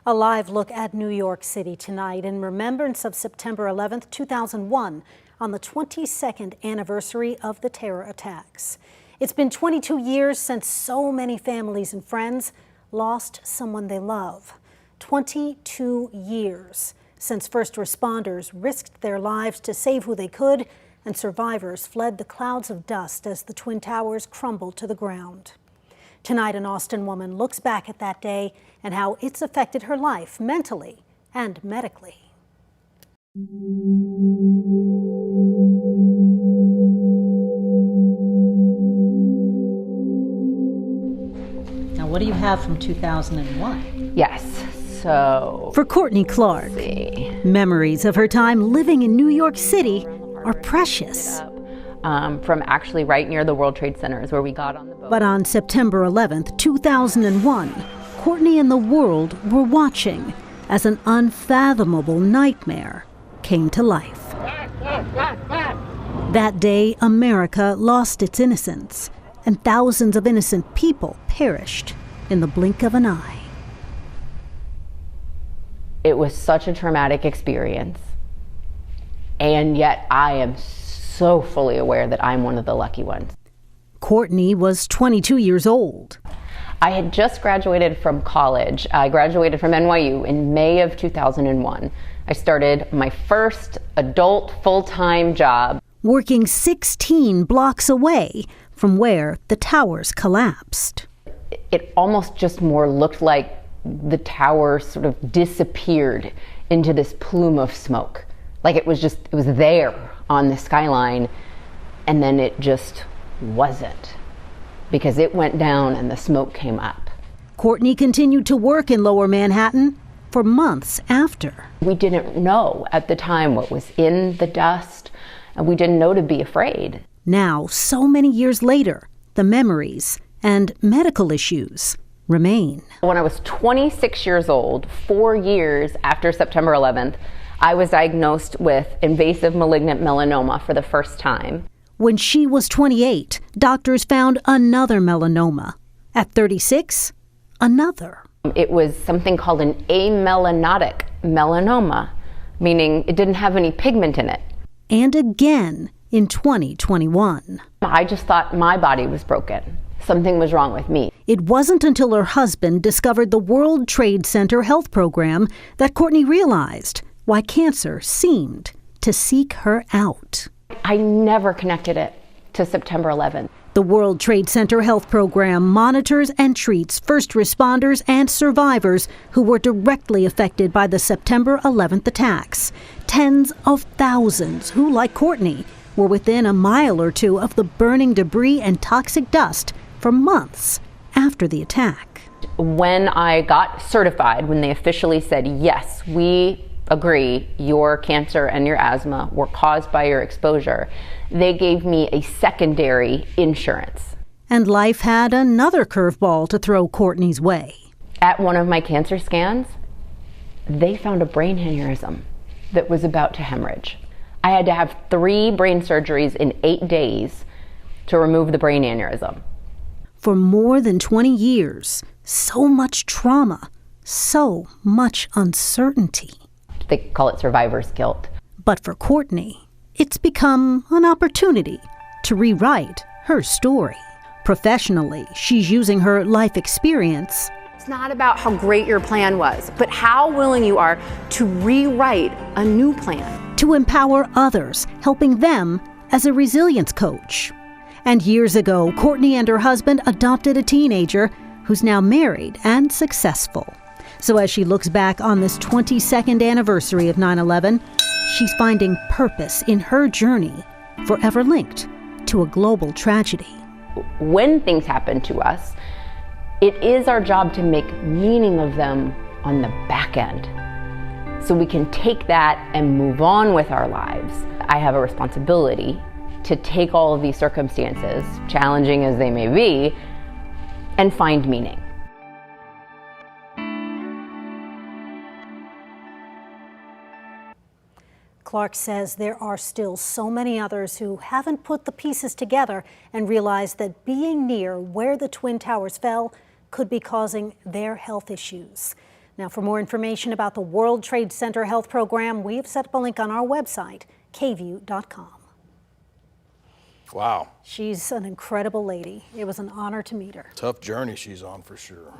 A live look at New York City tonight in remembrance of September 11th, 2001, on the 22nd anniversary of the terror attacks. It's been 22 years since so many families and friends lost someone they love. 22 years since first responders risked their lives to save who they could, and survivors fled the clouds of dust as the Twin Towers crumbled to the ground. Tonight, an Austin woman looks back at that day and how it's affected her life mentally and medically. Now, what do you have from 2001? Yes, so... For Courtney Clark, memories of her time living in New York City are precious. From actually right near the World Trade Center is where we got on the boat. But on September 11th, 2001, Courtney and the world were watching as an unfathomable nightmare came to life. That day, America lost its innocence, and thousands of innocent people perished in the blink of an eye. It was such a traumatic experience, and yet I am so fully aware that I'm one of the lucky ones. Courtney was 22 years old. I had just graduated from college. I graduated from NYU in May of 2001. I started my first adult full-time job, working 16 blocks away from where the towers collapsed. It almost just more looked like the tower sort of disappeared into this plume of smoke. Like it was there on the skyline, and then it just wasn't, because it went down and the smoke came up. Courtney continued to work in Lower Manhattan for months after. We didn't know at the time what was in the dust, and we didn't know to be afraid. Now, so many years later, the memories and medical issues remain. When I was 26 years old, 4 years after September 11th, I was diagnosed with invasive malignant melanoma for the first time. When she was 28, doctors found another melanoma. At 36, another. It was something called an amelanotic melanoma, meaning it didn't have any pigment in it. And again in 2021. I just thought my body was broken. Something was wrong with me. It wasn't until her husband discovered the World Trade Center health program that Courtney realized why cancer seemed to seek her out. I never connected it to September 11th. The World Trade Center health program monitors and treats first responders and survivors who were directly affected by the September 11th attacks. Tens of thousands who, like Courtney, were within a mile or two of the burning debris and toxic dust for months after the attack. When I got certified, when they officially said, yes, we agree your cancer and your asthma were caused by your exposure, they gave me a secondary insurance. And life had another curveball to throw Courtney's way. At one of my cancer scans, they found a brain aneurysm that was about to hemorrhage. I had to have 3 brain surgeries in 8 days to remove the brain aneurysm. For more than 20 years, so much trauma, so much uncertainty. They call it survivor's guilt. But for Courtney, it's become an opportunity to rewrite her story. Professionally, she's using her life experience. It's not about how great your plan was, but how willing you are to rewrite a new plan. To empower others, helping them as a resilience coach. And years ago, Courtney and her husband adopted a teenager who's now married and successful. So as she looks back on this 22nd anniversary of 9/11, she's finding purpose in her journey, forever linked to a global tragedy. When things happen to us, it is our job to make meaning of them on the back end, so we can take that and move on with our lives. I have a responsibility to take all of these circumstances, challenging as they may be, and find meaning. Clark says there are still so many others who haven't put the pieces together and realized that being near where the Twin Towers fell could be causing their health issues. Now, for more information about the World Trade Center Health Program, we have set up a link on our website, KVUE.com. Wow. She's an incredible lady. It was an honor to meet her. Tough journey she's on for sure.